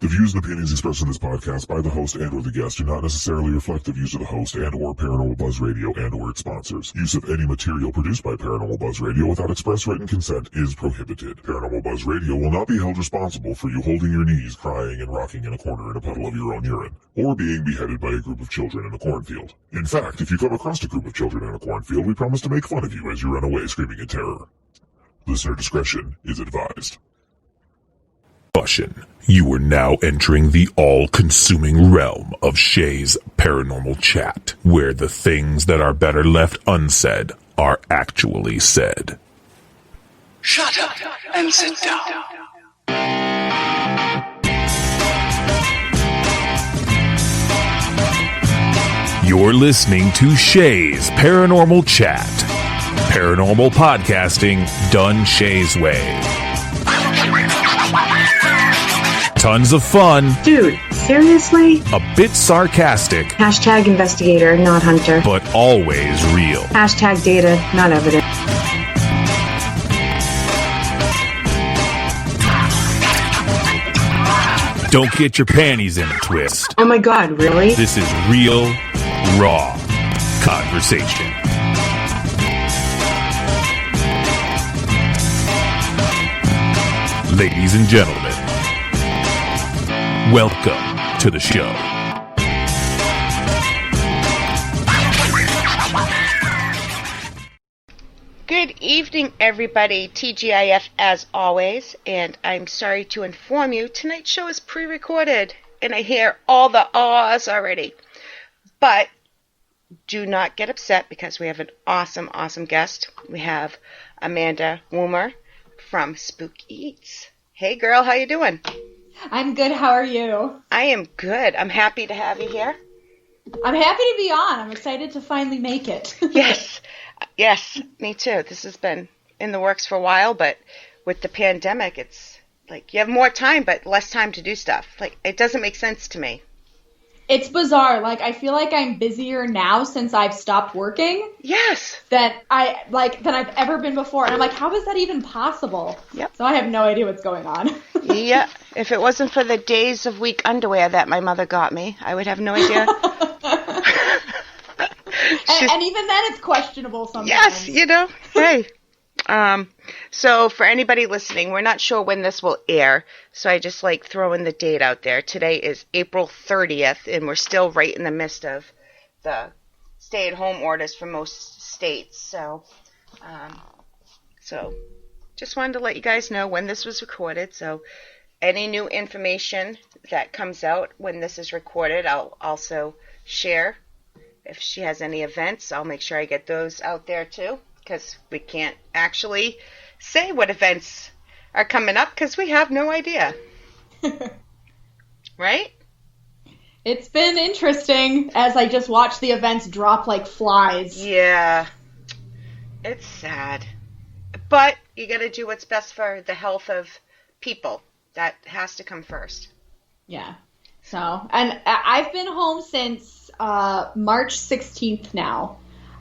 The views and opinions expressed in this podcast by the host and or the guest do not necessarily reflect the views of the host and or Paranormal Buzz Radio and or its sponsors. Use of any material produced by Paranormal Buzz Radio without express written consent is prohibited. Paranormal Buzz Radio will not be held responsible for you holding your knees, crying, and rocking in a corner in a puddle of your own urine, or being beheaded by a group of children in a cornfield. In fact, if you come across a group of children in a cornfield, we promise to make fun of you as you run away screaming in terror. Listener discretion is advised. You are now entering the all-consuming realm of Shay's Paranormal Chat, where the things that are better left unsaid are actually said. Shut up and sit down. You're listening to Shay's Paranormal Chat. Paranormal podcasting done Shay's way. Tons of fun. Dude, seriously? A bit sarcastic. Hashtag investigator, not hunter. But always real. Hashtag data, not evidence. Don't get your panties in a twist. Oh my god, really? This is real, raw conversation. Ladies and gentlemen, welcome to the show. Good evening, everybody. TGIF as always, and I'm sorry to inform you, tonight's show is pre-recorded, and I hear all the ahs already. But do not get upset because we have an awesome, awesome guest. We have Amanda Woomer from Spook-Eats. Hey girl, how you doing? I'm good. How are you? I am good. I'm happy to have you here. I'm happy to be on. I'm excited to finally make it. Yes, me too. This has been in the works for a while, but with the pandemic, it's like you have more time, but less time to do stuff. Like, it doesn't make sense to me. It's bizarre. Like, I feel like I'm busier now since I've stopped working. Yes. Than I've ever been before. And I'm like, how is that even possible? Yep. So I have no idea what's going on. Yeah. If it wasn't for the days of week underwear that my mother got me, I would have no idea. And even then, it's questionable sometimes. Yes, you know. Hey. So for anybody listening, we're not sure when this will air, so I just like throwing the date out there. Today is April 30th, and we're still right in the midst of the stay-at-home orders for most states. So just wanted to let you guys know when this was recorded. So any new information that comes out when this is recorded, I'll also share. If she has any events, I'll make sure I get those out there too, because we can't actually say what events are coming up because we have no idea. Right? It's been interesting as I just watch the events drop like flies. Yeah. It's sad. But you got to do what's best for the health of people. That has to come first. Yeah. So, and I've been home since March 16th now.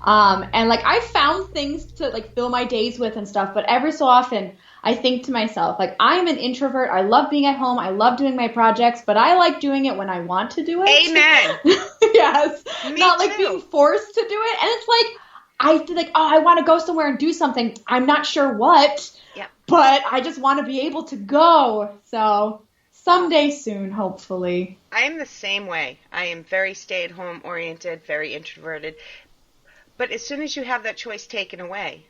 And like I found things to like fill my days with and stuff, but every so often I think to myself, like I'm an introvert. I love being at home. I love doing my projects, but I like doing it when I want to do it. Amen. Yes. Me Not like too. being forced to do it. And it's like, I feel like, oh, I want to go somewhere and do something. I'm not sure what, but I just want to be able to go. So someday soon, hopefully. I am the same way. I am very stay-at-home oriented, very introverted. But as soon as you have that choice taken away,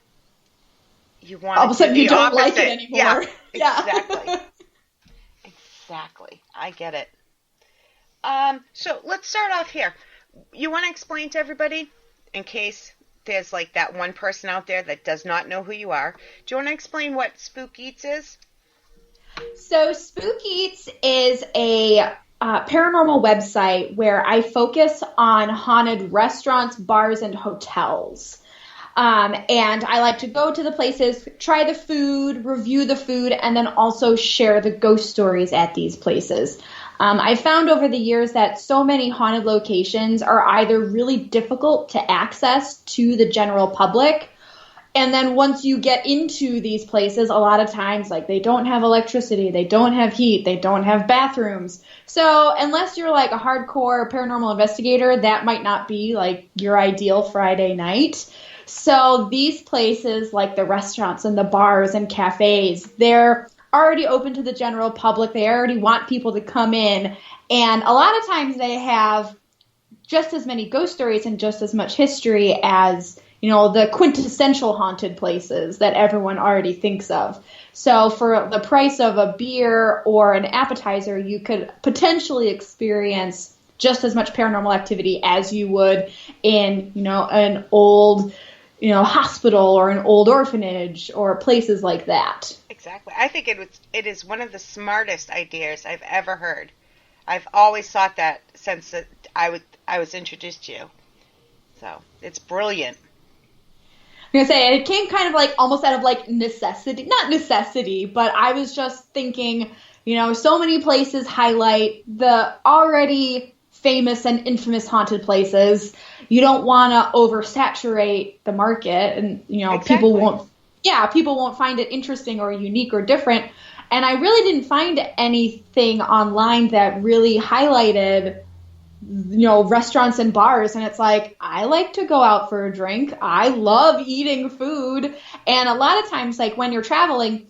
you want all of a sudden you don't opposite. like it anymore. Yeah, exactly. Exactly. I get it. So let's start off here. You want to explain to everybody, in case there's like that one person out there that does not know who you are. Do you want to explain what Spook-Eats is? So Spook-Eats is a paranormal website where I focus on haunted restaurants, bars, and hotels. And I like to go to the places, try the food, review the food, and then also share the ghost stories at these places. I found over the years that so many haunted locations are either really difficult to access to the general public, and then once you get into these places, a lot of times, like, they don't have electricity, they don't have heat, they don't have bathrooms. So unless you're like a hardcore paranormal investigator, that might not be like your ideal Friday night. So these places, like the restaurants and the bars and cafes, they're already open to the general public. They already want people to come in. And a lot of times they have just as many ghost stories and just as much history as, you know, the quintessential haunted places that everyone already thinks of. So for the price of a beer or an appetizer, you could potentially experience just as much paranormal activity as you would in, you know, an old, you know, hospital or an old orphanage or places like that. Exactly. I think it is one of the smartest ideas I've ever heard. I've always thought that since I was introduced to you. So it's brilliant. I'm going to say, it came kind of like almost out of like necessity, not necessity, but I was just thinking, you know, so many places highlight the already famous and infamous haunted places. You don't want to oversaturate the market, and, you know, Exactly. people won't find it interesting or unique or different. And I really didn't find anything online that really highlighted, you know, restaurants and bars. And it's like, I like to go out for a drink. I love eating food. And a lot of times, like, when you're traveling,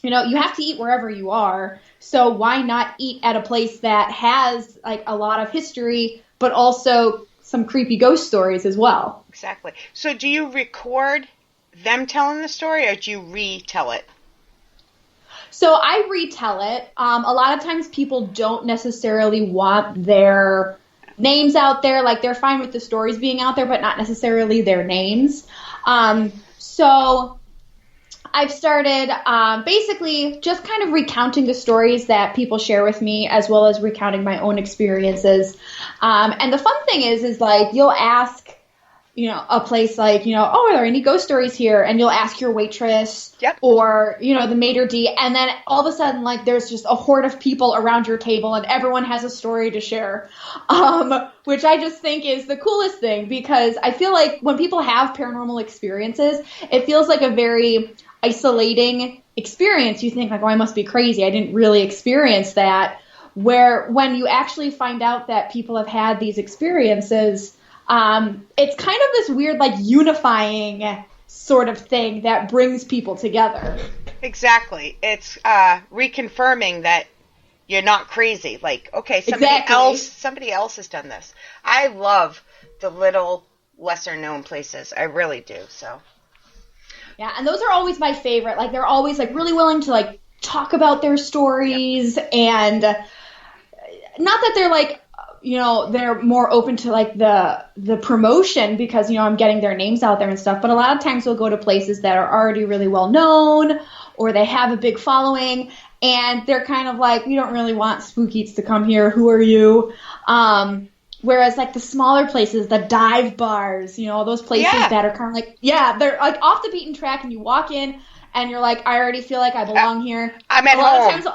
you know, you have to eat wherever you are. So why not eat at a place that has like a lot of history, but also some creepy ghost stories as well? Exactly. So do you record them telling the story, or do you retell it? So I retell it. A lot of times people don't necessarily want their names out there. Like, they're fine with the stories being out there, but not necessarily their names. So I've started basically just kind of recounting the stories that people share with me, as well as recounting my own experiences. And the fun thing is like, you'll ask, you know, a place like, you know, oh, are there any ghost stories here? And you'll ask your waitress, Yep. or, you know, the maitre d', and then all of a sudden, like, there's just a horde of people around your table and everyone has a story to share, which I just think is the coolest thing, because I feel like when people have paranormal experiences, it feels like a very isolating experience. You think like, oh, I must be crazy, I didn't really experience that. Where when you actually find out that people have had these experiences, it's kind of this weird, like, unifying sort of thing that brings people together. Exactly. It's reconfirming that you're not crazy. Like, okay, Exactly. somebody else has done this. I love the little lesser known places. I really do. So. Yeah, and those are always my favorite. Like, they're always like really willing to like talk about their stories, and not that they're like, you know, they're more open to like the promotion because, you know, I'm getting their names out there and stuff. But a lot of times we'll go to places that are already really well known, or they have a big following, and they're kind of like, we don't really want Spook-Eats to come here. Who are you? Whereas like the smaller places, the dive bars, you know, those places that are kind of like, they're like off the beaten track, and you walk in and you're like, I already feel like I belong here. I'm at home.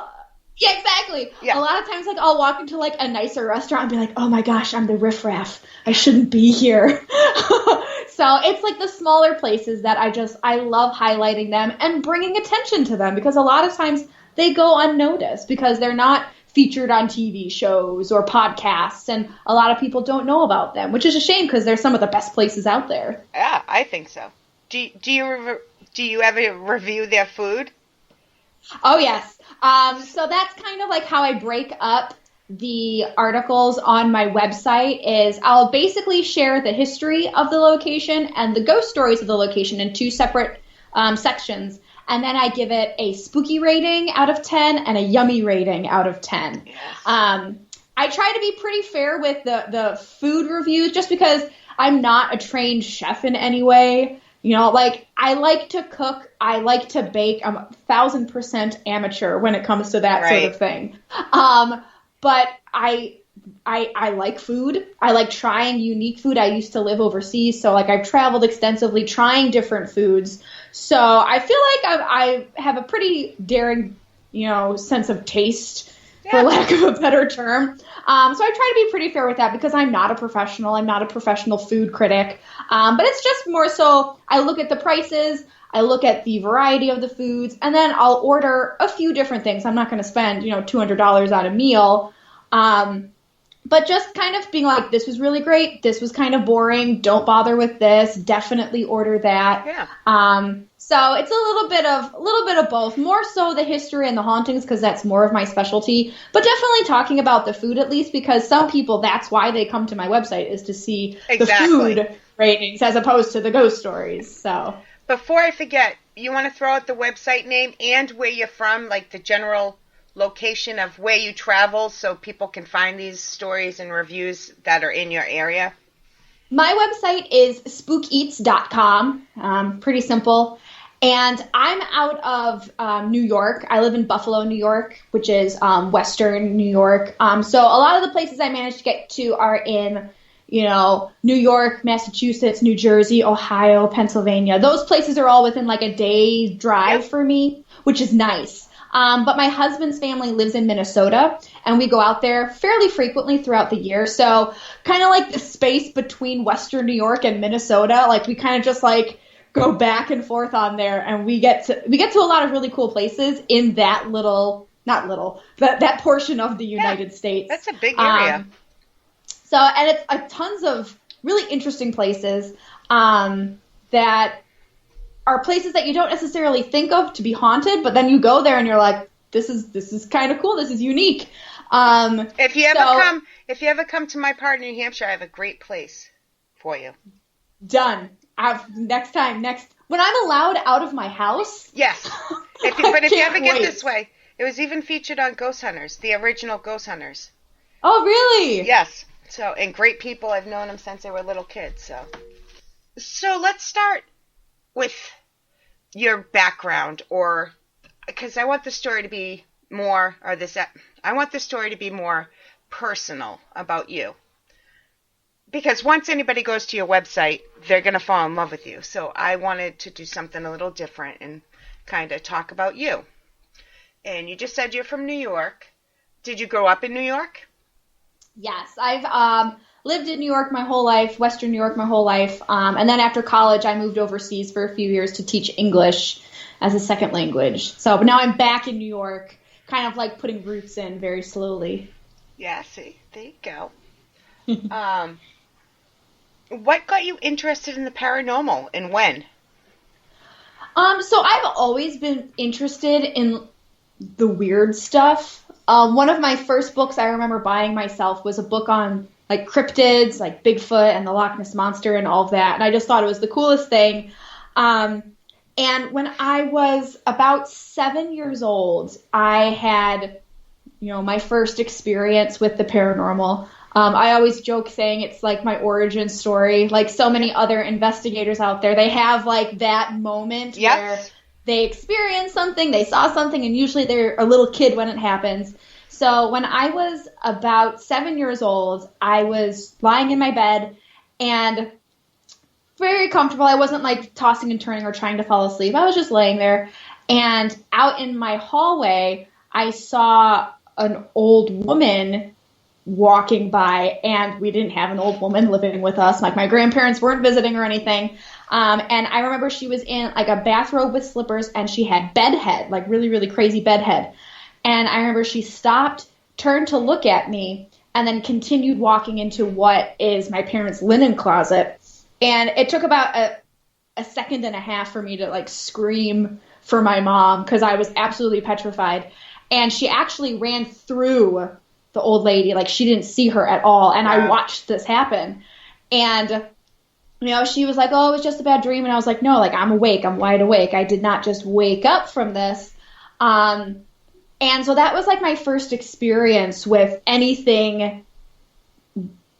Yeah, exactly. Yeah. A lot of times, like, I'll walk into, like, a nicer restaurant and be like, oh my gosh, I'm the riffraff. I shouldn't be here. So it's, like, the smaller places that I love highlighting them and bringing attention to them, because a lot of times they go unnoticed because they're not featured on TV shows or podcasts, and a lot of people don't know about them, which is a shame because they're some of the best places out there. Yeah, I think so. Do you ever review their food? Oh, yes. So that's kind of like how I break up the articles on my website. Is I'll basically share the history of the location and the ghost stories of the location in two separate sections. And then I give it a spooky rating out of 10 and a yummy rating out of 10. Yes. I try to be pretty fair with the food reviews, just because I'm not a trained chef in any way. You know, like, I like to cook, I like to bake. I'm 1,000% amateur when it comes to that sort of thing. But I I like food. I like trying unique food. I used to live overseas, so like I've traveled extensively trying different foods. So I feel like I have a pretty daring, sense of taste, for lack of a better term. So I try to be pretty fair with that because I'm not a professional. I'm not a professional food critic. But it's just more so I look at the prices, I look at the variety of the foods, and then I'll order a few different things. I'm not going to spend, $200 on a meal. But just kind of being like, this was really great. This was kind of boring. Don't bother with this. Definitely order that. Yeah. So it's a little bit of both. More so the history and the hauntings because that's more of my specialty. But definitely talking about the food at least because some people that's why they come to my website is to see the food ratings as opposed to the ghost stories. So before I forget, you want to throw out the website name and where you're from, like the general location of where you travel so people can find these stories and reviews that are in your area? My website is Spook-Eats.com. Pretty simple. And I'm out of New York. I live in Buffalo, New York, which is western New York. So a lot of the places I managed to get to are in, New York, Massachusetts, New Jersey, Ohio, Pennsylvania. Those places are all within like a day's drive for me, which is nice. But my husband's family lives in Minnesota, and we go out there fairly frequently throughout the year. So kind of like the space between Western New York and Minnesota, like we kind of just like go back and forth on there, and we get to a lot of really cool places in that that portion of the United States. That's a big area. And it's tons of really interesting places that are places that you don't necessarily think of to be haunted, but then you go there and you're like, this is kind of cool. This is unique. If you ever come to my part in New Hampshire, I have a great place for you. Done. Next when I'm allowed out of my house. Yes. If you ever get this way, it was even featured on Ghost Hunters, the original Ghost Hunters. Oh, really? Yes. So, and great people. I've known them since they were little kids. So let's start with your background, or because I want the story to be more, I want the story to be more personal about you. Because once anybody goes to your website, they're going to fall in love with you. So I wanted to do something a little different and kind of talk about you. And you just said you're from New York. Did you grow up in New York? Yes, I've lived in New York my whole life, Western New York my whole life. And then after college, I moved overseas for a few years to teach English as a second language. But now I'm back in New York, kind of like putting roots in very slowly. Yeah, see, there you go. What got you interested in the paranormal and when? So I've always been interested in the weird stuff. One of my first books I remember buying myself was a book on like cryptids, like Bigfoot and the Loch Ness Monster and all of that. And I just thought it was the coolest thing. And when I was about 7 years old, I had, my first experience with the paranormal. I always joke saying it's like my origin story. Like so many other investigators out there, they have like that moment where they experience something, they saw something, and usually they're a little kid when it happens. So when I was about 7 years old, I was lying in my bed and very comfortable. I wasn't like tossing and turning or trying to fall asleep. I was just laying there. And out in my hallway, I saw an old woman walking by, and we didn't have an old woman living with us. Like my grandparents weren't visiting or anything. And I remember she was in like a bathrobe with slippers, and she had bedhead, like really, really crazy bedhead. And I remember she stopped, turned to look at me, and then continued walking into what is my parents' linen closet. And it took about a second and a half for me to like scream for my mom because I was absolutely petrified. And she actually ran through the old lady, like she didn't see her at all. And I watched this happen. And, she was like, oh, it was just a bad dream. And I was like, no, like I'm awake. I'm wide awake. I did not just wake up from this. And so that was like my first experience with anything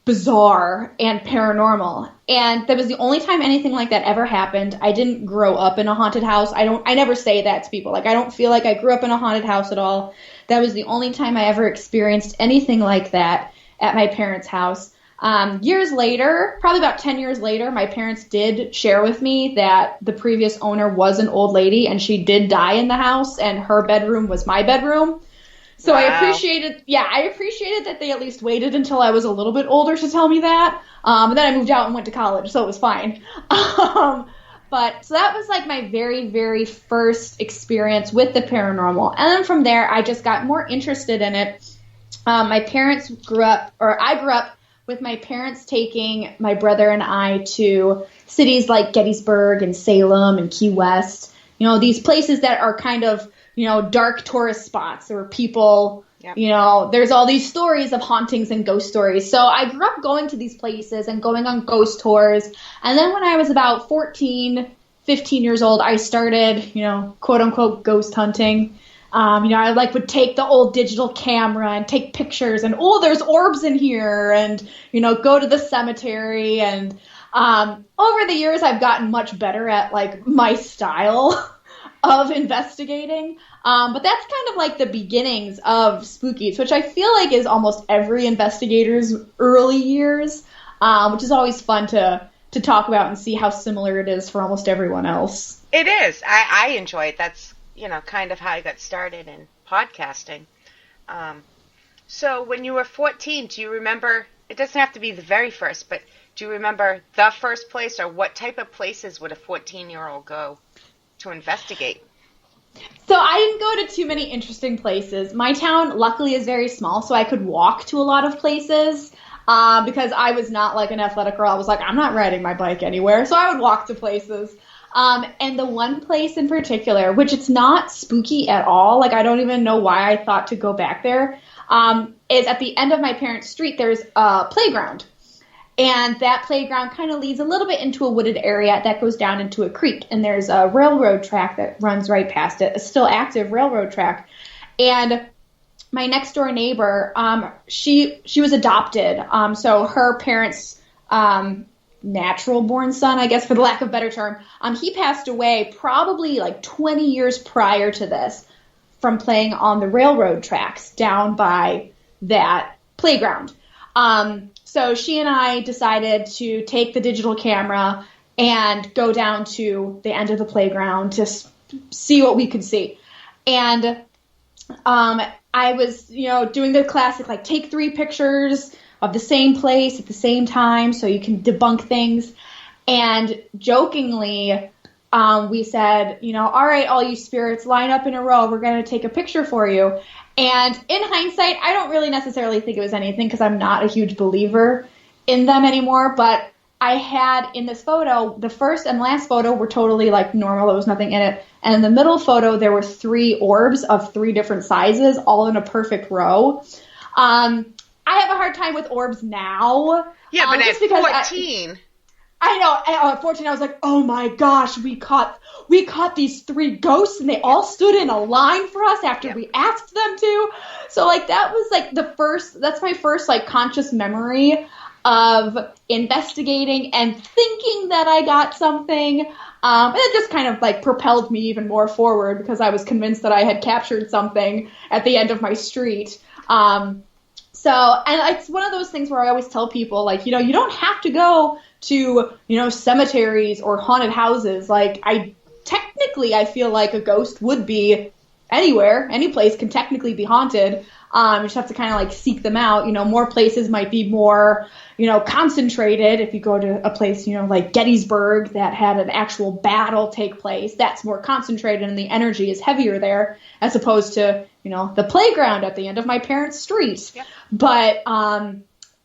bizarre and paranormal. And that was the only time anything like that ever happened. I didn't grow up in a haunted house. I never say that to people. Like, I don't feel like I grew up in a haunted house at all. That was the only time I ever experienced anything like that. at my parents' house. Years later, probably about 10 years later, my parents did share with me that the previous owner was an old lady and she did die in the house and her bedroom was my bedroom. So wow. I appreciated that they at least waited until I was a little bit older to tell me that. And then I moved out and went to college, so it was fine. But so that was like my very, very first experience with the paranormal. And then from there, I just got more interested in it. I grew up with my parents taking my brother and I to cities like Gettysburg and Salem and Key West. You know, these places that are kind of, you know, dark tourist spots where people, you know, there's all these stories of hauntings and ghost stories. So I grew up going to these places and going on ghost tours. And then when I was about 14, 15 years old, I started, you know, quote unquote ghost hunting. You know, I would take the old digital camera and take pictures and, oh, there's orbs in here and, you know, go to the cemetery. And over the years, I've gotten much better at like my style of investigating. But that's kind of like the beginnings of Spook-Eats, which I feel like is almost every investigator's early years, which is always fun to talk about and see how similar it is for almost everyone else. It is. I enjoy it. That's, you know, kind of how I got started in podcasting. So when you were 14, do you remember, it doesn't have to be the very first, but do you remember the first place or what type of places would a 14-year-old go to investigate? So I didn't go to too many interesting places. My town, luckily, is very small, so I could walk to a lot of places because I was not like an athletic girl. I was like, I'm not riding my bike anywhere, so I would walk to places. And the one place in particular, which it's not spooky at all, like I don't even know why I thought to go back there, is at the end of my parents' street, there's a playground. And that playground kind of leads a little bit into a wooded area that goes down into a creek. And there's a railroad track that runs right past it, a still active railroad track. And my next door neighbor, she was adopted. So her parents, natural born son, I guess, for the lack of a better term, he passed away probably like 20 years prior to this from playing on the railroad tracks down by that playground. So she and I decided to take the digital camera and go down to the end of the playground to see what we could see. And I was, you know, doing the classic, like, take 3 pictures of the same place at the same time so you can debunk things. And jokingly, we said, you know, all right, all you spirits, line up in a row. We're going to take a picture for you. And in hindsight, I don't really necessarily think it was anything because I'm not a huge believer in them anymore. But I had in this photo, the first and last photo were totally like normal. There was nothing in it. And in the middle photo, there were 3 orbs of 3 different sizes, all in a perfect row. I have a hard time with orbs now. Yeah, but at 14... I know. At 14, I was like, oh my gosh, we caught these 3 ghosts, and they all stood in a line for us after we asked them to. So, like, that was, like, that's my first, like, conscious memory of investigating and thinking that I got something. And it just kind of, like, propelled me even more forward because I was convinced that I had captured something at the end of my street. And it's one of those things where I always tell people, like, you know, you don't have to go to, you know, cemeteries or haunted houses. Like, I feel like a ghost would be anywhere. Any place can technically be haunted. You just have to kind of, like, seek them out. You know, more places might be more, you know, concentrated. If you go to a place, you know, like Gettysburg that had an actual battle take place, that's more concentrated and the energy is heavier there as opposed to, you know, the playground at the end of my parents' street. Yep. But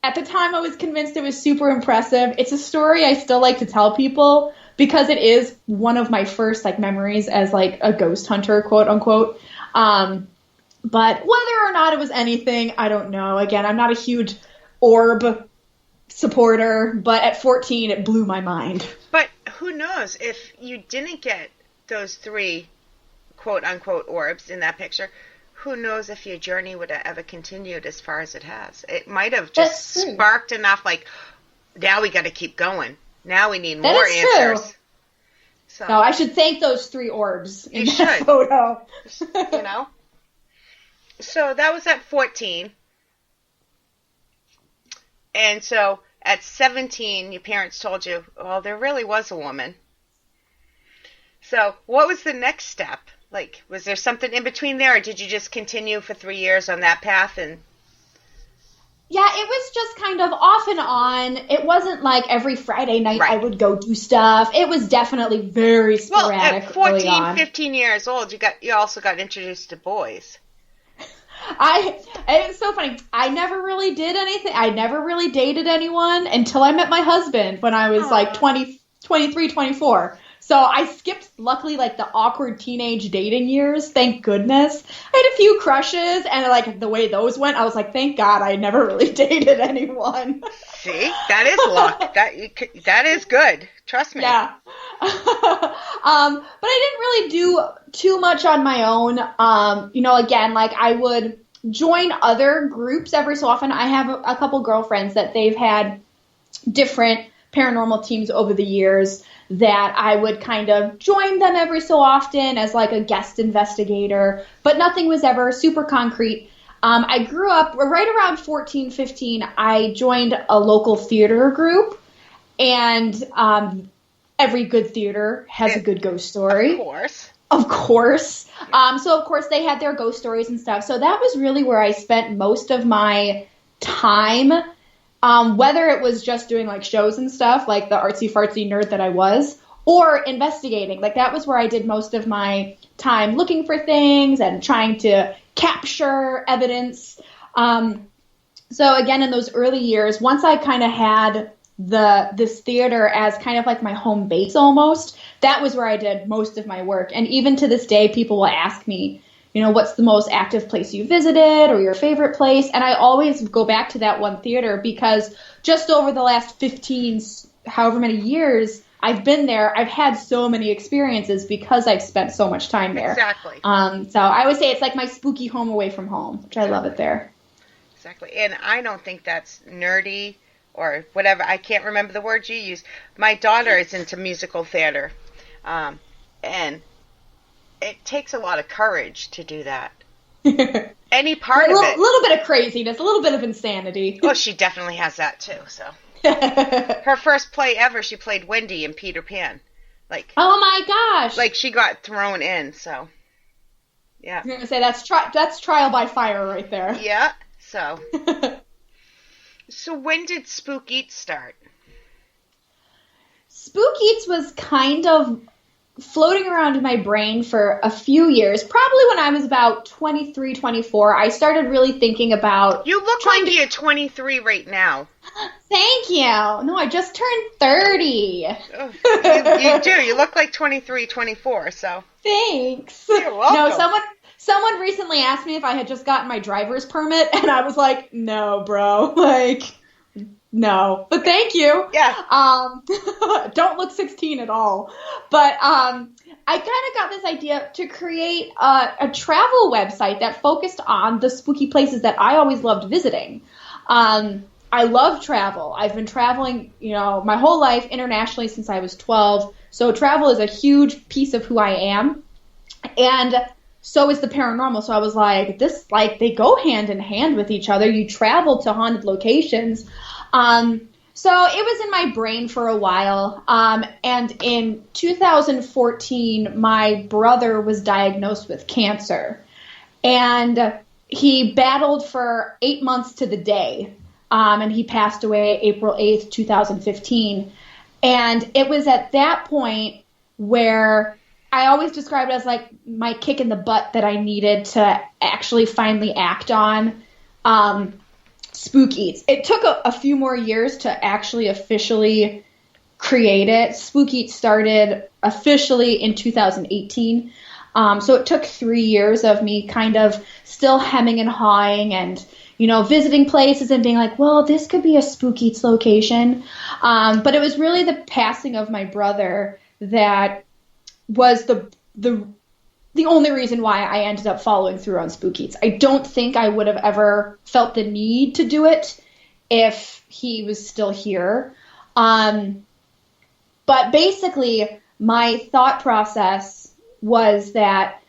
at the time I was convinced it was super impressive. It's a story I still like to tell people because it is one of my first, like, memories as, like, a ghost hunter, quote unquote. But whether or not it was anything, I don't know. Again, I'm not a huge orb supporter, but at 14, it blew my mind. But who knows if you didn't get those 3 quote-unquote orbs in that picture, who knows if your journey would have ever continued as far as it has. It might have just sparked enough, like, now we got to keep going. Now we need more answers. True. So, no, I should thank those 3 orbs in that photo. You know? So that was at 14. And so at 17, your parents told you, well, there really was a woman. So what was the next step? Like, was there something in between there, or did you just continue for 3 years on that path? And Yeah, it was just kind of off and on. It wasn't like every Friday night Right. I would go do stuff. It was definitely very well, sporadic at early 14, on. 15 years old, you also got introduced to boys. It was so funny. I never really did anything. I never really dated anyone until I met my husband when I was like 23, 24. So I skipped, luckily, like the awkward teenage dating years. Thank goodness. I had a few crushes, and like the way those went, I was like, thank God I never really dated anyone. See, that is luck. That is good. Trust me. Yeah. But I didn't really do too much on my own. Again, like I would join other groups every so often. I have a couple girlfriends that they've had different paranormal teams over the years that I would kind of join them every so often as like a guest investigator, but nothing was ever super concrete. I grew up right around 14, 15. I joined a local theater group, and every good theater has a good ghost story. Of course. Of course. So, of course, they had their ghost stories and stuff. So that was really where I spent most of my time, whether it was just doing, like, shows and stuff, like the artsy-fartsy nerd that I was, or investigating. Like, that was where I did most of my time looking for things and trying to capture evidence. So, again, in those early years, once I kind of had this theater as kind of like my home base almost, that was where I did most of my work. And even to this day, people will ask me, what's the most active place you visited or your favorite place? And I always go back to that one theater because just over the last 15, however many years I've been there, I've had so many experiences because I've spent so much time there. Exactly. So I would say it's like my spooky home away from home, which I love it there. Exactly. And I don't think that's nerdy or whatever. I can't remember the word you used. My daughter is into musical theater. And it takes a lot of courage to do that. Any part of it. A little bit of craziness, a little bit of insanity. Oh, she definitely has that too. So her first play ever, she played Wendy in Peter Pan. Like, oh my gosh! Like she got thrown in. So yeah. I'm gonna say that's trial by fire right there. Yeah. So. So when did Spook-Eats start? Spook-Eats was kind of floating around in my brain for a few years. Probably when I was about 23, 24, I started really thinking about... You look like you're 23 right now. Thank you. No, I just turned 30. Oh, you do. You look like 23, 24, so... Thanks. You're welcome. No, someone recently asked me if I had just gotten my driver's permit, and I was like, no, bro. Like... No, but thank you. Yeah. Don't look 16 at all. But I kind of got this idea to create a travel website that focused on the spooky places that I always loved visiting. I love travel. I've been traveling, my whole life internationally since I was 12. So travel is a huge piece of who I am. And so is the paranormal. So I was like, they go hand in hand with each other. You travel to haunted locations. So it was in my brain for a while, and in 2014, my brother was diagnosed with cancer, and he battled for 8 months to the day, and he passed away April 8th, 2015, and it was at that point where I always describe it as like my kick in the butt that I needed to actually finally act on, Spook-Eats. It took a few more years to actually officially create it. Spook-Eats started officially in 2018. So it took 3 years of me kind of still hemming and hawing and, visiting places and being like, well, this could be a Spook-Eats location. But it was really the passing of my brother that was the only reason why I ended up following through on Spook-Eats. I don't think I would have ever felt the need to do it if he was still here. But basically, my thought process was that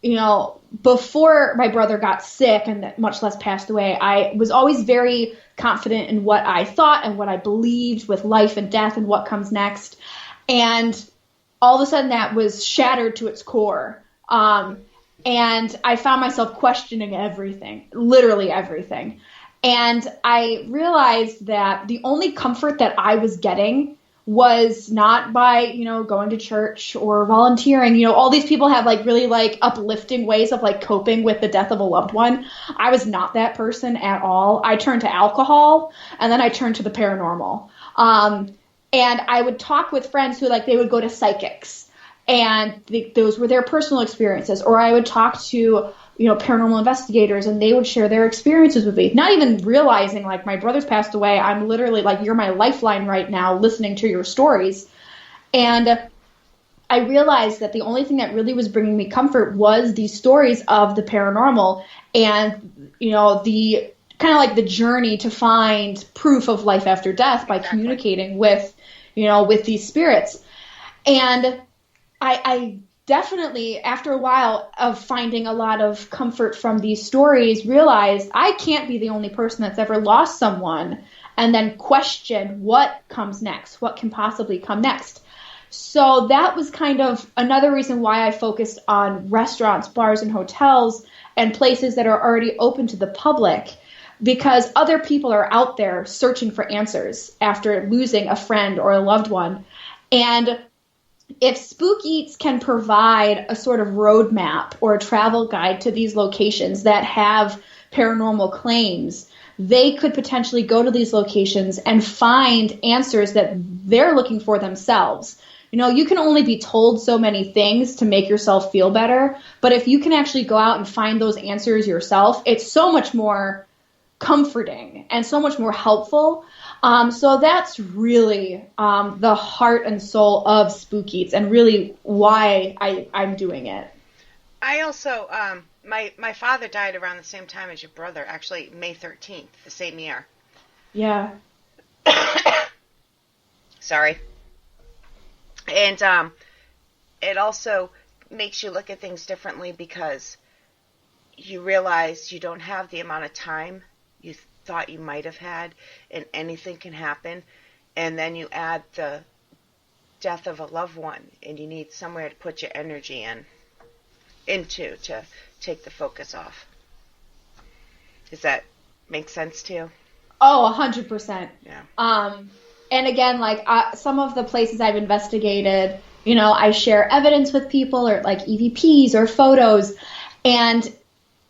before my brother got sick and much less passed away, I was always very confident in what I thought and what I believed with life and death and what comes next. And all of a sudden that was shattered to its core. And I found myself questioning everything, literally everything. And I realized that the only comfort that I was getting was not by, going to church or volunteering. All these people have really uplifting ways of coping with the death of a loved one. I was not that person at all. I turned to alcohol and then I turned to the paranormal. And I would talk with friends who they would go to psychics and those were their personal experiences. Or I would talk to, paranormal investigators and they would share their experiences with me, not even realizing my brother's passed away. I'm literally you're my lifeline right now listening to your stories. And I realized that the only thing that really was bringing me comfort was these stories of the paranormal and, the kind of the journey to find proof of life after death by communicating with, with these spirits. And I definitely, after a while of finding a lot of comfort from these stories, realized I can't be the only person that's ever lost someone and then question what comes next, what can possibly come next. So that was kind of another reason why I focused on restaurants, bars, and hotels and places that are already open to the public, because other people are out there searching for answers after losing a friend or a loved one. And if Spook-Eats can provide a sort of roadmap or a travel guide to these locations that have paranormal claims, they could potentially go to these locations and find answers that they're looking for themselves. You can only be told so many things to make yourself feel better, but if you can actually go out and find those answers yourself, it's so much more comforting and so much more helpful. So that's really the heart and soul of Spook-Eats and really why I'm doing it. I also, my father died around the same time as your brother, actually May 13th, the same year. Yeah. Sorry. And it also makes you look at things differently because you realize you don't have the amount of time you thought you might have had, and anything can happen. And then you add the death of a loved one, and you need somewhere to put your energy into to take the focus off. Does that make sense to you? Oh, 100%. Yeah. And again, some of the places I've investigated, I share evidence with people or EVPs or photos, and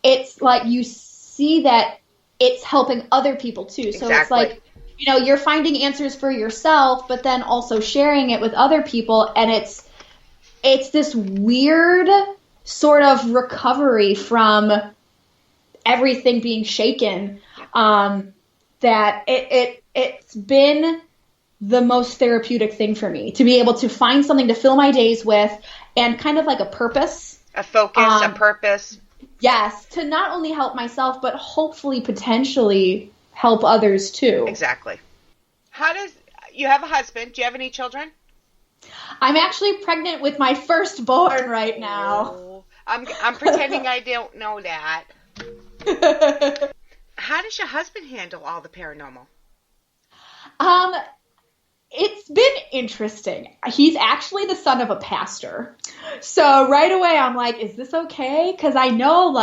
it's you see that it's helping other people too. So Exactly. It's you're finding answers for yourself, but then also sharing it with other people. And it's this weird sort of recovery from everything being shaken, that it's been the most therapeutic thing for me to be able to find something to fill my days with and kind of a purpose. A focus, a purpose. Yes, to not only help myself, but hopefully potentially help others too. Exactly. You have a husband? Do you have any children? I'm actually pregnant with my firstborn right now. Oh, I'm pretending I don't know that. How does your husband handle all the paranormal? It's been interesting. He's actually the son of a pastor. So right away I'm like, is this okay? Because I know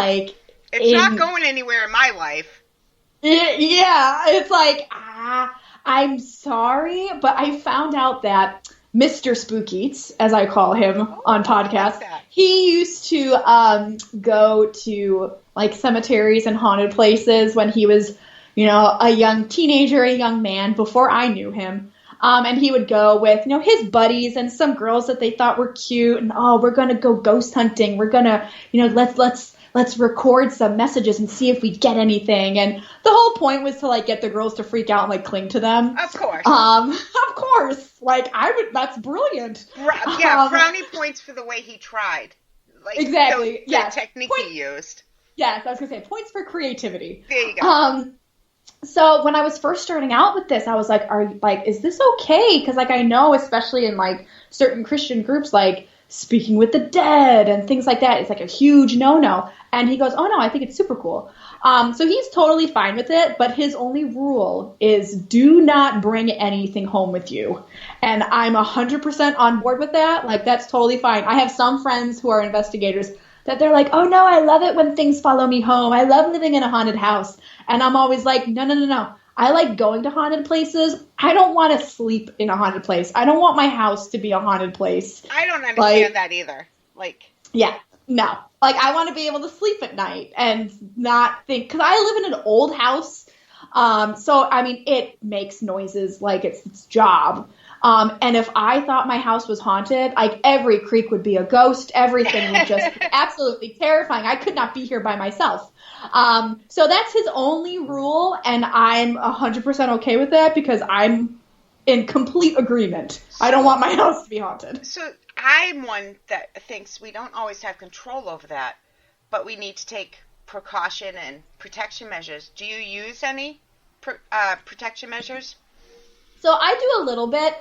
it's not going anywhere in my life. Yeah, it's I'm sorry, but I found out that Mr. Spook-Eats, as I call him on podcasts, he used to go to cemeteries and haunted places when he was, a young teenager, a young man, before I knew him. And he would go with, his buddies and some girls that they thought were cute. And, we're going to go ghost hunting. We're going to, let's record some messages and see if we get anything. And the whole point was to get the girls to freak out and cling to them. Of course. Of course. That's brilliant. Yeah. Brownie points for the way he tried. Exactly. The technique he used. Yes. I was going to say points for creativity. There you go. So when I was first starting out with this, I was is this okay? Because I know, especially in certain Christian groups, speaking with the dead and things like that. It's like a huge no-no. And he goes, oh no, I think it's super cool. So he's totally fine with it, but his only rule is do not bring anything home with you. And I'm 100% on board with that. Like, that's totally fine. I have some friends who are investigators that they're like, oh no, I love it when things follow me home. I love living in a haunted house. And I'm always like, no. I like going to haunted places. I don't want to sleep in a haunted place. I don't want my house to be a haunted place. I don't understand that either. Yeah, no. Like, I want to be able to sleep at night and not think, because I live in an old house. So, I mean, it makes noises like it's its job. And if I thought my house was haunted, like, every creak would be a ghost. Everything would just be absolutely terrifying. I could not be here by myself. So that's his only rule, and I'm 100% okay with that because I'm in complete agreement. I don't want my house to be haunted. So I'm one that thinks we don't always have control over that, but we need to take precaution and protection measures. Do you use any protection measures? So I do a little bit.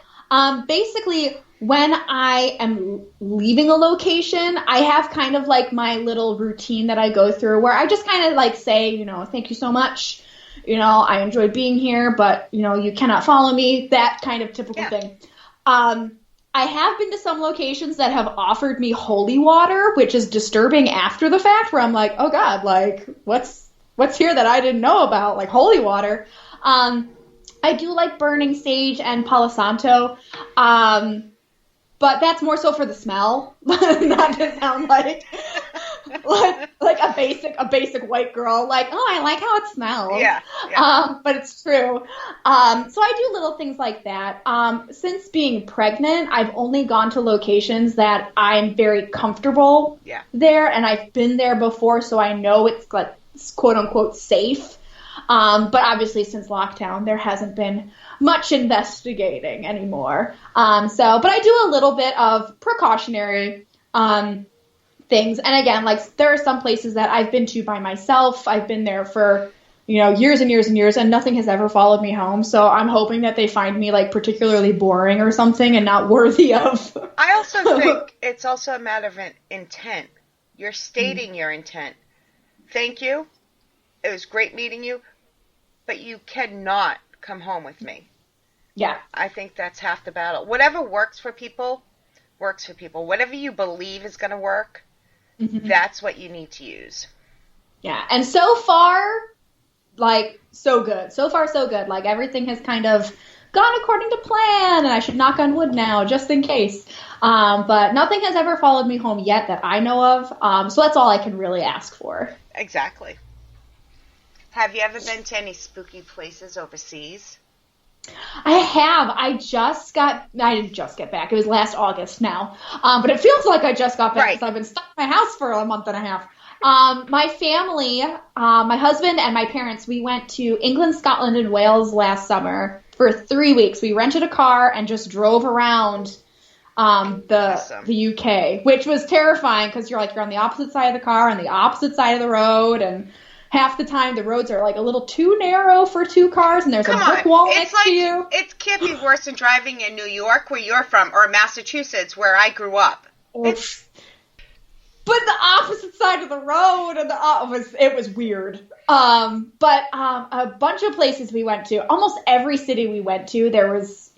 Basically, when I am leaving a location, I have kind of like my little routine that I go through where I just kind of like say, thank you so much. I enjoyed being here, but, you cannot follow me. That kind of typical thing. I have been to some locations that have offered me holy water, which is disturbing after the fact, where I'm like, oh God, like, what's here that I didn't know about? Like, holy water. I do like burning sage and Palo Santo, but that's more so for the smell, not to sound like a basic white girl. Like, oh, I like how it smells. Yeah. But it's true. So I do little things like that. Since being pregnant, I've only gone to locations that I'm very comfortable there, and I've been there before, so I know it's like quote unquote safe. But obviously since lockdown, there hasn't been much investigating anymore. But I do a little bit of precautionary, things. And again, like, there are some places that I've been to by myself. I've been there for, years and years and years, and nothing has ever followed me home. So I'm hoping that they find me, like, particularly boring or something and not worthy of. I also think it's also a matter of intent. You're stating your intent. Thank you. It was great meeting you, but you cannot come home with me. Yeah. I think that's half the battle. Whatever works for people, works for people. Whatever you believe is going to work, that's what you need to use. Yeah. And so far, like, so good. So far, so good. Like, everything has kind of gone according to plan, and I should knock on wood now, just in case. But nothing has ever followed me home yet that I know of. So that's all I can really ask for. Exactly. Have you ever been to any spooky places overseas? I have. I didn't just get back. It was last August now. But it feels like I just got back because I've been stuck in my house for a month and a half. My family, my husband and my parents, we went to England, Scotland, and Wales last summer for 3 weeks. We rented a car and just drove around the UK, which was terrifying because you're on the opposite side of the car, on the opposite side of the road, and half the time the roads are like a little too narrow for two cars, and there's a brick wall next to you. It can't be worse than driving in New York, where you're from, or Massachusetts, where I grew up. But the opposite side of the road, and it was weird. But a bunch of places we went to, almost every city we went to, there was,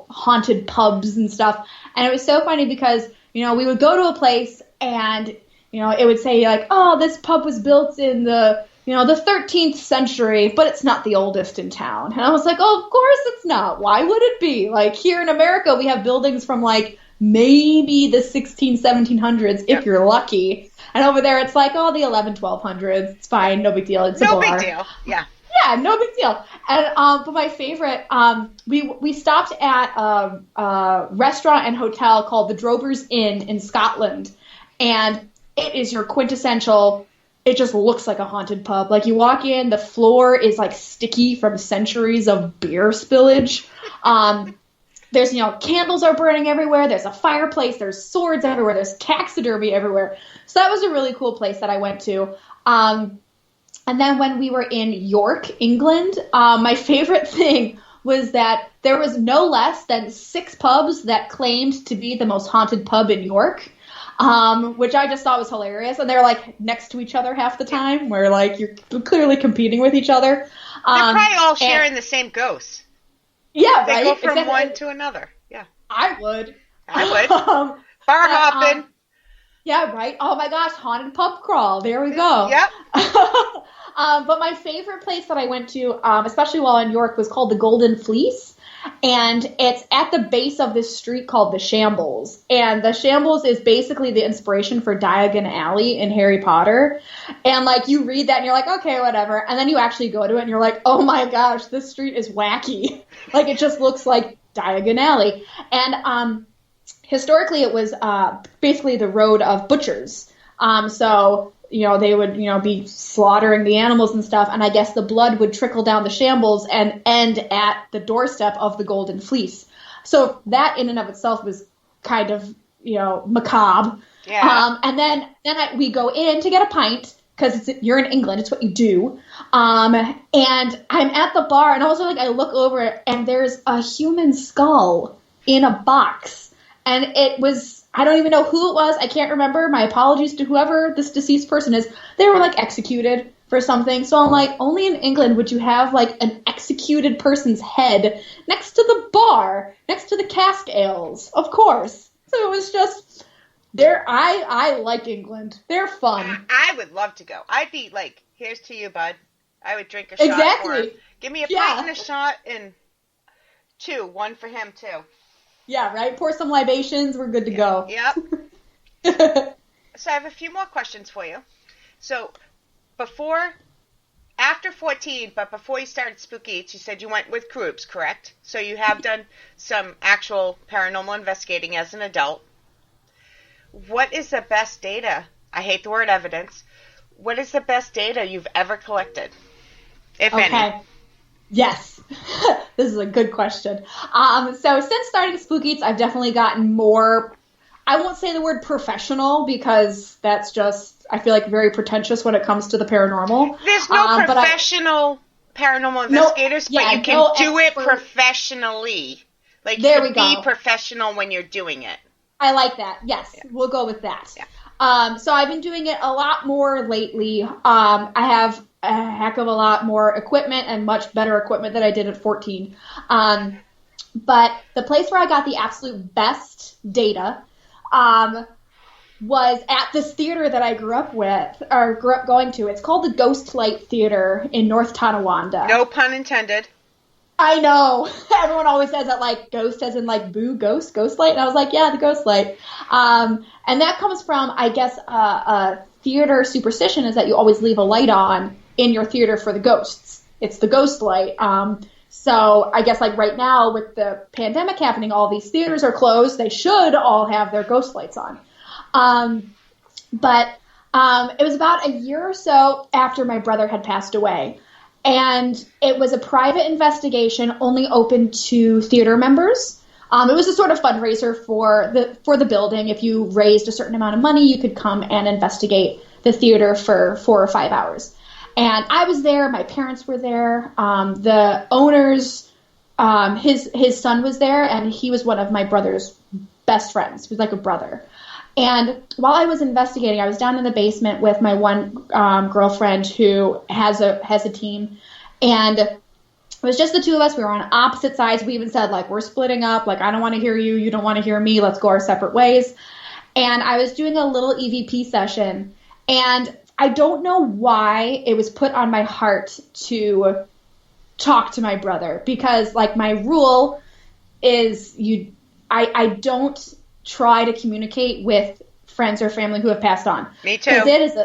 haunted pubs and stuff. And it was so funny because, we would go to a place and, it would say like, oh, this pub was built in the 13th century, but it's not the oldest in town. And I was like, oh, of course it's not. Why would it be? Like, here in America, we have buildings from like maybe the 1700s, if you're lucky. And over there, it's like, the 1200s. It's fine. No big deal. It's a bar. No big deal. Yeah. Yeah, no big deal. And but my favorite, we stopped at a restaurant and hotel called the Drover's Inn in Scotland. And it is your quintessential, it just looks like a haunted pub. Like, you walk in, the floor is like sticky from centuries of beer spillage. There's, candles are burning everywhere. There's a fireplace. There's swords everywhere. There's taxidermy everywhere. So that was a really cool place that I went to. And then when we were in York, England, my favorite thing was that there was no less than 6 pubs that claimed to be the most haunted pub in York. which I just thought was hilarious. And they're like next to each other half the time, where like you're clearly competing with each other. They're probably all sharing the same ghosts. Yeah, they right. go from exactly. one to another. Yeah, I would. Bar hopping. Yeah, right. Oh my gosh, haunted pub crawl. There we go. Yep. But my favorite place that I went to, especially while in York, was called the Golden Fleece. And it's at the base of this street called the Shambles. And the Shambles is basically the inspiration for Diagon Alley in Harry Potter. And, like, you read that and you're like, okay, whatever. And then you actually go to it and you're like, oh my gosh, this street is wacky. Like, it just looks like Diagon Alley. And historically it was basically the road of butchers. So, you know, they would, you know, be slaughtering the animals and stuff, and I guess the blood would trickle down the Shambles and end at the doorstep of the Golden Fleece. So that in and of itself was kind of, you know, macabre. Yeah. And then we go in to get a pint, because you're in England, it's what you do. And I'm at the bar, and also, like, I look over, and there's a human skull in a box. And it was, I don't even know who it was. I can't remember. My apologies to whoever this deceased person is. They were, like, executed for something. So I'm like, only in England would you have, like, an executed person's head next to the bar, next to the cask ales, of course. So it was just, I like England. They're fun. I would love to go. I'd be like, here's to you, bud. I would drink a shot Exactly. for him. Give me a pint and a shot, and one for him, too. Yeah, right? Pour some libations, we're good to go. Yep. So I have a few more questions for you. So after 14, but before you started Spook-Eats, you said you went with groups, correct? So you have done some actual paranormal investigating as an adult. What is the best data? I hate the word evidence. What is the best data you've ever collected, if any? Yes. This is a good question. So since starting Spook-Eats, I've definitely gotten more, I won't say the word professional, because that's just, I feel like, very pretentious when it comes to the paranormal. There's no professional paranormal investigators, but you can do it professionally. Like, you can be professional when you're doing it. I like that. Yes, we'll go with that. Yeah. So I've been doing it a lot more lately. I have a heck of a lot more equipment, and much better equipment than I did at 14. But the place where I got the absolute best data was at this theater that I grew up going to. It's called the Ghost Light Theater in North Tonawanda. No pun intended. I know. Everyone always says that, like, ghost as in, like, boo, ghost light. And I was like, yeah, the ghost light. And that comes from, I guess, a theater superstition is that you always leave a light on in your theater for the ghosts. It's the ghost light. So I guess, like, right now with the pandemic happening, all these theaters are closed. They should all have their ghost lights on. But it was about a year or so after my brother had passed away. And it was a private investigation only open to theater members. It was a sort of fundraiser for the building. If you raised a certain amount of money, you could come and investigate the theater for 4 or 5 hours. And I was there. My parents were there. The owners, his son was there, and he was one of my brother's best friends. He was like a brother. And while I was investigating, I was down in the basement with my one girlfriend who has a team, and it was just the two of us. We were on opposite sides. We even said, like, we're splitting up. Like, I don't want to hear you. You don't want to hear me. Let's go our separate ways. And I was doing a little EVP session, and I don't know why it was put on my heart to talk to my brother, because, like, my rule is I don't try to communicate with friends or family who have passed on. Me too. Because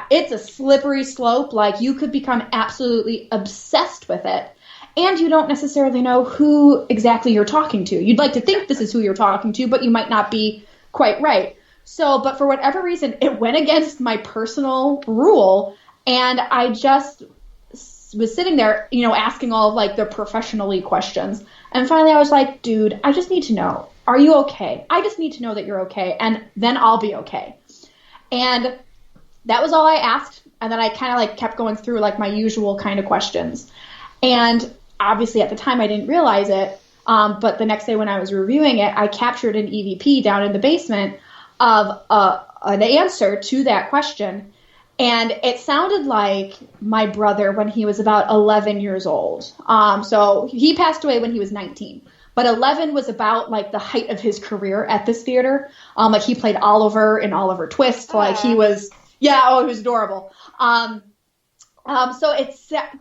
it's a slippery slope. Like, you could become absolutely obsessed with it, and you don't necessarily know who exactly you're talking to. You'd like to think this is who you're talking to, but you might not be quite right. So, but for whatever reason, it went against my personal rule, and I just was sitting there, you know, asking all of, like, the professionally questions. And finally I was like, dude, I just need to know. Are you okay? I just need to know that you're okay, and then I'll be okay. And that was all I asked, and then I kind of, like, kept going through, like, my usual kind of questions. And obviously at the time I didn't realize it, but the next day when I was reviewing it, I captured an EVP down in the basement of an answer to that question. And it sounded like my brother when he was about 11 years old. So he passed away when he was 19. But 11 was about like the height of his career at this theater. Like he played Oliver in Oliver Twist. Like he was, he was adorable. So it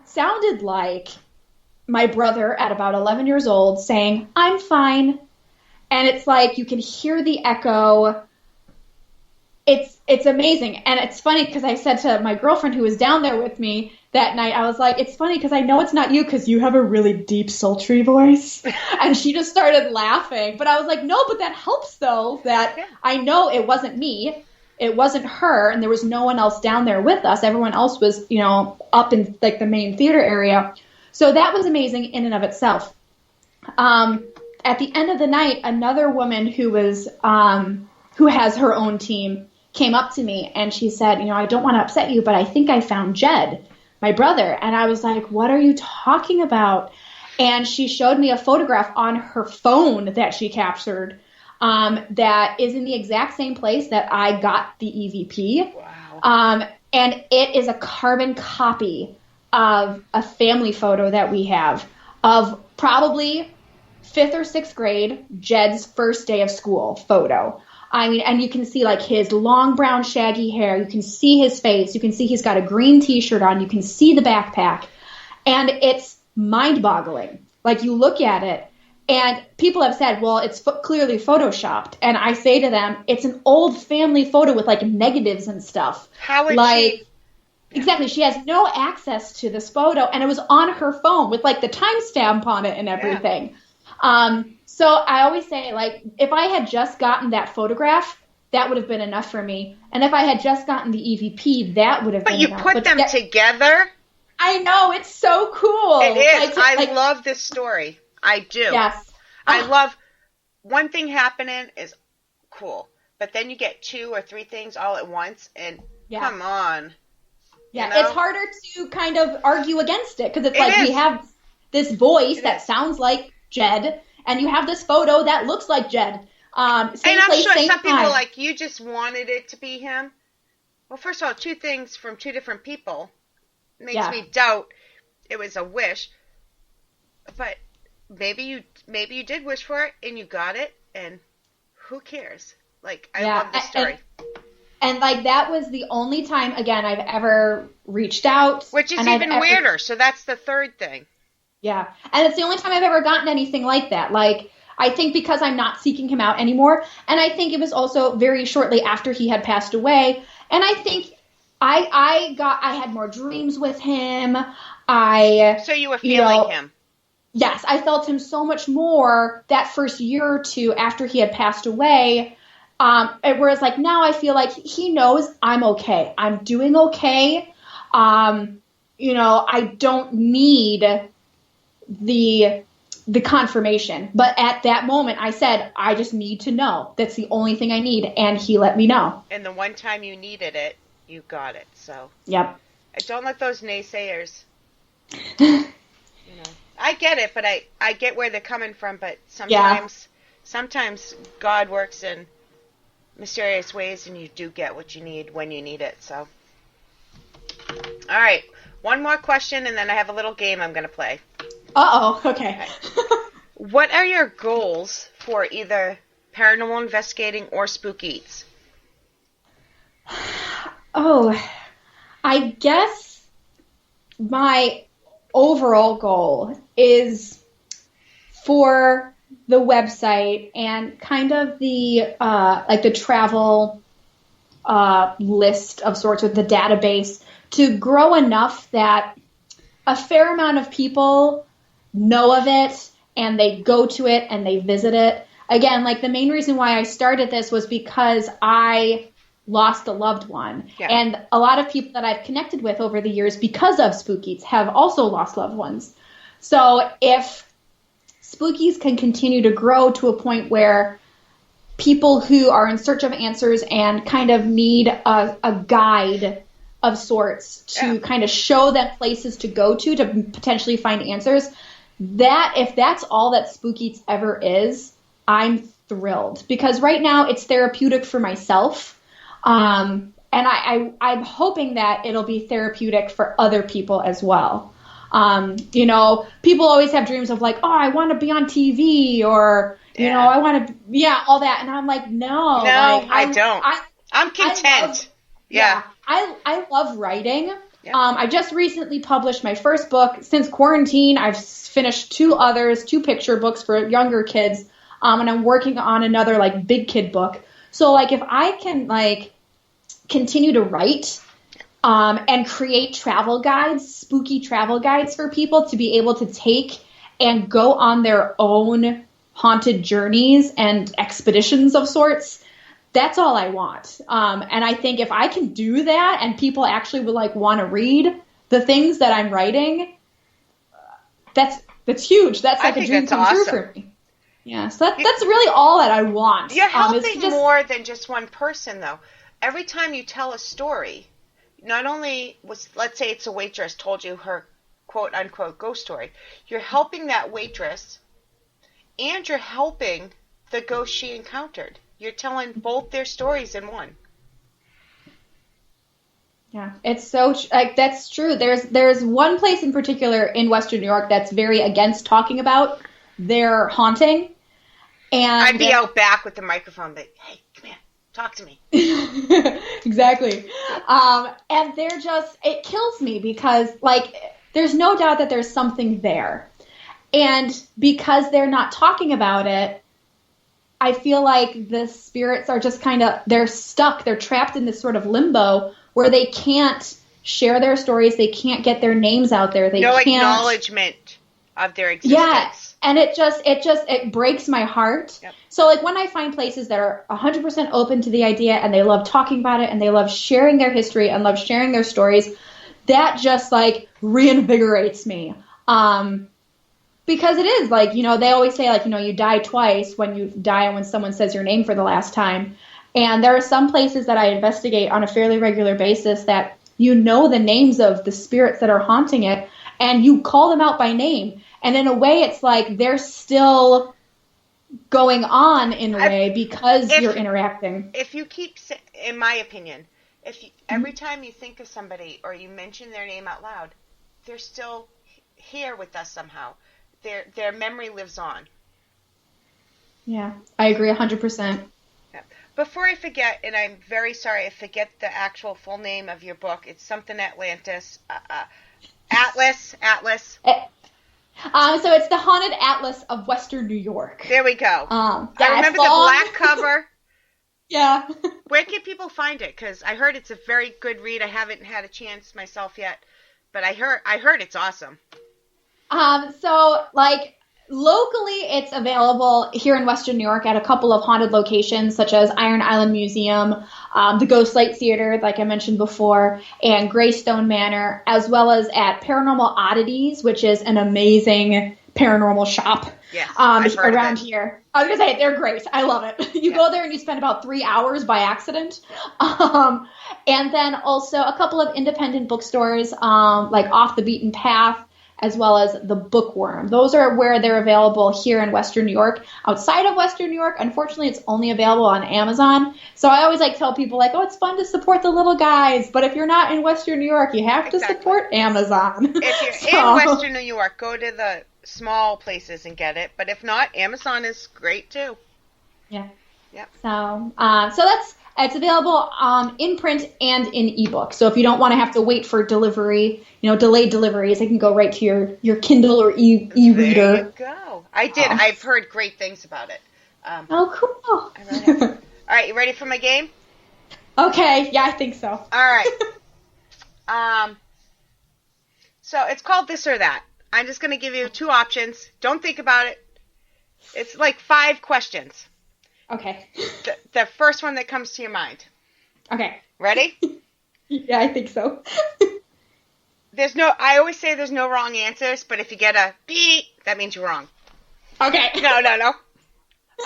sounded like my brother at about 11 years old saying, "I'm fine." And it's like you can hear the echo. It's amazing. And it's funny because I said to my girlfriend who was down there with me that night, I was like, it's funny because I know it's not you because you have a really deep, sultry voice. And she just started laughing. But I was like, no, but that helps though, that I know it wasn't me. It wasn't her. And there was no one else down there with us. Everyone else was, up in like the main theater area. So that was amazing in and of itself. At the end of the night, another woman who was, who has her own team came up to me and she said, I don't want to upset you, but I think I found Jed, my brother. And I was like, what are you talking about? And she showed me a photograph on her phone that she captured that is in the exact same place that I got the EVP. Wow. And it is a carbon copy of a family photo that we have of probably 5th or 6th grade, Jed's first day of school photo. I mean, and you can see like his long brown shaggy hair. You can see his face. You can see he's got a green t-shirt on. You can see the backpack. And it's mind-boggling. Like you look at it and people have said, well, it's clearly photoshopped. And I say to them, it's an old family photo with like negatives and stuff. How would she? Exactly. She has no access to this photo. And it was on her phone with like the timestamp on it and everything. Yeah. So I always say, like, if I had just gotten that photograph, that would have been enough for me. And if I had just gotten the EVP, that would have been enough. But you put them together? I know. It's so cool. It is. I love this story. I do. Yes. I love one thing happening is cool. But then you get 2 or 3 things all at once, and come on. Yeah, it's harder to kind of argue against it, because it's like we have this voice that sounds like Jed, and you have this photo that looks like Jed. And I'm sure some people time. are like, you just wanted it to be him. Well, first of all, 2 things from 2 different people makes me doubt it was a wish. But maybe you did wish for it and you got it, and who cares? Like, I love this story. And like that was the only time again I've ever reached out, which is even weirder. So that's the third thing. Yeah. And it's the only time I've ever gotten anything like that. Like, I think because I'm not seeking him out anymore. And I think it was also very shortly after he had passed away. And I think I had more dreams with him. So you were feeling him. Yes. I felt him so much more that first year or 2 after he had passed away. Whereas like now I feel like he knows I'm okay. I'm doing okay. I don't need the confirmation. But at that moment I said, I just need to know. That's the only thing I need. And he let me know. And the one time you needed it, you got it. So yep. Don't let those naysayers, I get it, but I get where they're coming from. But sometimes God works in mysterious ways and you do get what you need when you need it. So, all right. One more question, and then I have a little game I'm going to play. Uh-oh. Okay. What are your goals for either paranormal investigating or Spook-Eats? Oh, I guess my overall goal is for the website and kind of the the travel list of sorts, with the database, to grow enough that a fair amount of people know of it and they go to it and they visit it. Again, like the main reason why I started this was because I lost a loved one. Yeah. And a lot of people that I've connected with over the years because of Spook-Eats have also lost loved ones. So if Spook-Eats can continue to grow to a point where people who are in search of answers and kind of need a guide of sorts to kind of show them places to go to potentially find answers, that if that's all that Spook-Eats ever is, I'm thrilled because right now it's therapeutic for myself. And I'm hoping that it'll be therapeutic for other people as well. You know, people always have dreams of like, oh, I want to be on TV or, you know, I want to, all that. And I'm like, no. Like, I don't. I'm content. I love writing. Yeah. I just recently published my first book. Since quarantine, I've finished 2 picture books for younger kids. And I'm working on another like big kid book. So like if I can like continue to write and create travel guides, spooky travel guides for people to be able to take and go on their own haunted journeys and expeditions of sorts, that's all I want. And I think if I can do that and people actually would like want to read the things that I'm writing, that's huge. That's like a dream come true for me. Yeah, so that's really all that I want. You're helping more than just one person, though. Every time you tell a story, not only let's say it's a waitress told you her quote-unquote ghost story, you're helping that waitress and you're helping the ghost she encountered. You're telling both their stories in one. Yeah, it's so like that's true. There's one place in particular in Western New York that's very against talking about their haunting. And I'd be out back with the microphone, but hey, come here, talk to me. Exactly. And they're just, it kills me because like there's no doubt that there's something there. And because they're not talking about it, I feel like the spirits are just kind of, they're stuck. They're trapped in this sort of limbo where they can't share their stories. They can't get their names out there. They can't acknowledgement of their existence. Yeah. And it breaks my heart. Yep. So like when I find places that are 100% open to the idea and they love talking about it and they love sharing their history and love sharing their stories, that just like reinvigorates me. Because it is like, you know, they always say like, you know, you die twice, when you die and when someone says your name for the last time. And there are some places that I investigate on a fairly regular basis that you know the names of the spirits that are haunting it and you call them out by name. And in a way, it's like they're still going on in a way because you're interacting. If you keep, in my opinion, every time you think of somebody or you mention their name out loud, they're still here with us somehow. Their memory lives on. Yeah, I agree 100%. Yeah. Before I forget, and I'm very sorry I forget the actual full name of your book. It's something Atlantis. Atlas. So it's the Haunted Atlas of Western New York. There we go. I remember the black cover. Yeah. Where can people find it? Because I heard it's a very good read. I haven't had a chance myself yet, but I heard it's awesome. So like locally, it's available here in Western New York at a couple of haunted locations, such as Iron Island Museum, the Ghostlight Theater, like I mentioned before, and Greystone Manor, as well as at Paranormal Oddities, which is an amazing paranormal shop around here. I was gonna say they're great. I love it. You go there and you spend about 3 hours by accident. And then also a couple of independent bookstores, like Off the Beaten Path, as well as the Bookworm. Those are where they're available here in Western New York. Outside of Western New York, unfortunately, it's only available on Amazon. So I always like tell people like, oh, it's fun to support the little guys, but if you're not in Western New York, you have to support Amazon. If you're in Western New York, go to the small places and get it. But if not, Amazon is great too. Yeah. Yep. So it's available in print and in ebook. So if you don't want to have to wait for delivery, delayed deliveries, it can go right to your Kindle or e-reader. There you go. I did. I've heard great things about it. Cool. All right, you ready for my game? Okay. Yeah, I think so. All right. So it's called This or That. I'm just going to give you 2 options. Don't think about it. It's like 5 questions. Okay. The first one that comes to your mind. Okay. Ready? Yeah, I think so. I always say there's no wrong answers, but if you get a beep, that means you're wrong. Okay. No.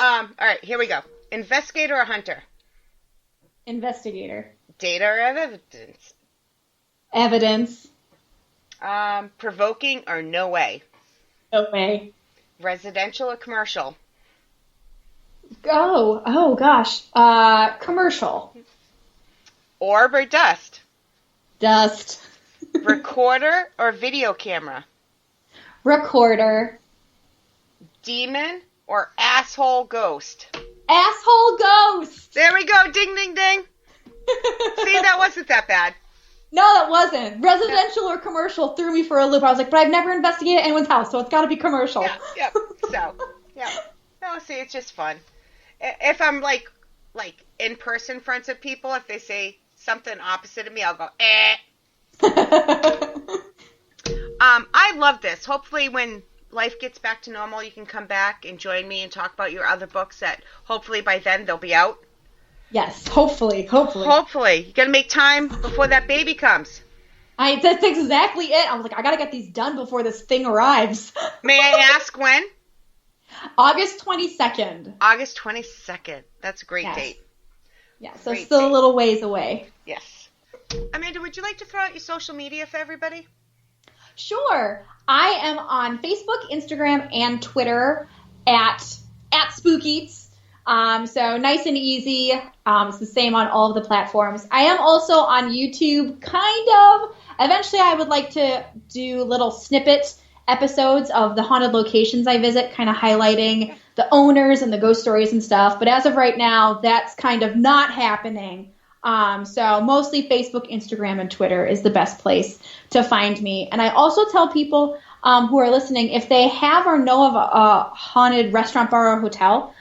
All right, here we go. Investigator or hunter? Investigator. Data or evidence? Evidence. Provoking or no way? No way. Residential or commercial? Oh gosh. Commercial. Orb or dust? Dust. Recorder or video camera? Recorder. Demon or asshole ghost? Asshole ghost. There we go. Ding, ding, ding. See, that wasn't that bad. No, that wasn't. Residential or commercial threw me for a loop. I was like, but I've never investigated anyone's house, so it's got to be commercial. Yeah. So, yeah. No, see, it's just fun. If I'm like in person front of people, if they say something opposite of me, I'll go, eh. I love this. Hopefully when life gets back to normal, you can come back and join me and talk about your other books that hopefully by then they'll be out. Yes, hopefully. Hopefully. You gotta make time before that baby comes. That's exactly it. I was like, I gotta get these done before this thing arrives. May I ask when? August 22nd. August 22nd. That's a great date. Yeah, so still a little ways away. Yes. Amanda, would you like to throw out your social media for everybody? Sure. I am on Facebook, Instagram, and Twitter at Spook-Eats. So nice and easy. It's the same on all of the platforms. I am also on YouTube, kind of. Eventually, I would like to do little snippet episodes of the haunted locations I visit, kind of highlighting the owners and the ghost stories and stuff. But as of right now, that's kind of not happening. So mostly Facebook, Instagram, and Twitter is the best place to find me. And I also tell people who are listening, if they have or know of a haunted restaurant, bar, or hotel,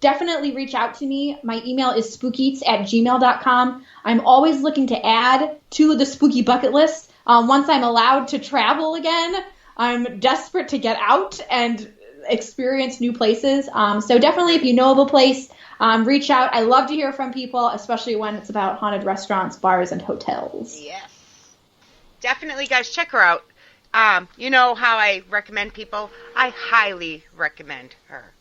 definitely reach out to me. My email is spookeats@gmail.com. I'm always looking to add to the spooky bucket list. Once I'm allowed to travel again, I'm desperate to get out and experience new places. So definitely if you know of a place, reach out. I love to hear from people, especially when it's about haunted restaurants, bars, and hotels. Yes. Definitely, guys, check her out. You know how I recommend people? I highly recommend her.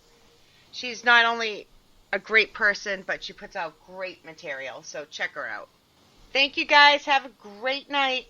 She's not only a great person, but she puts out great material, so check her out. Thank you, guys. Have a great night.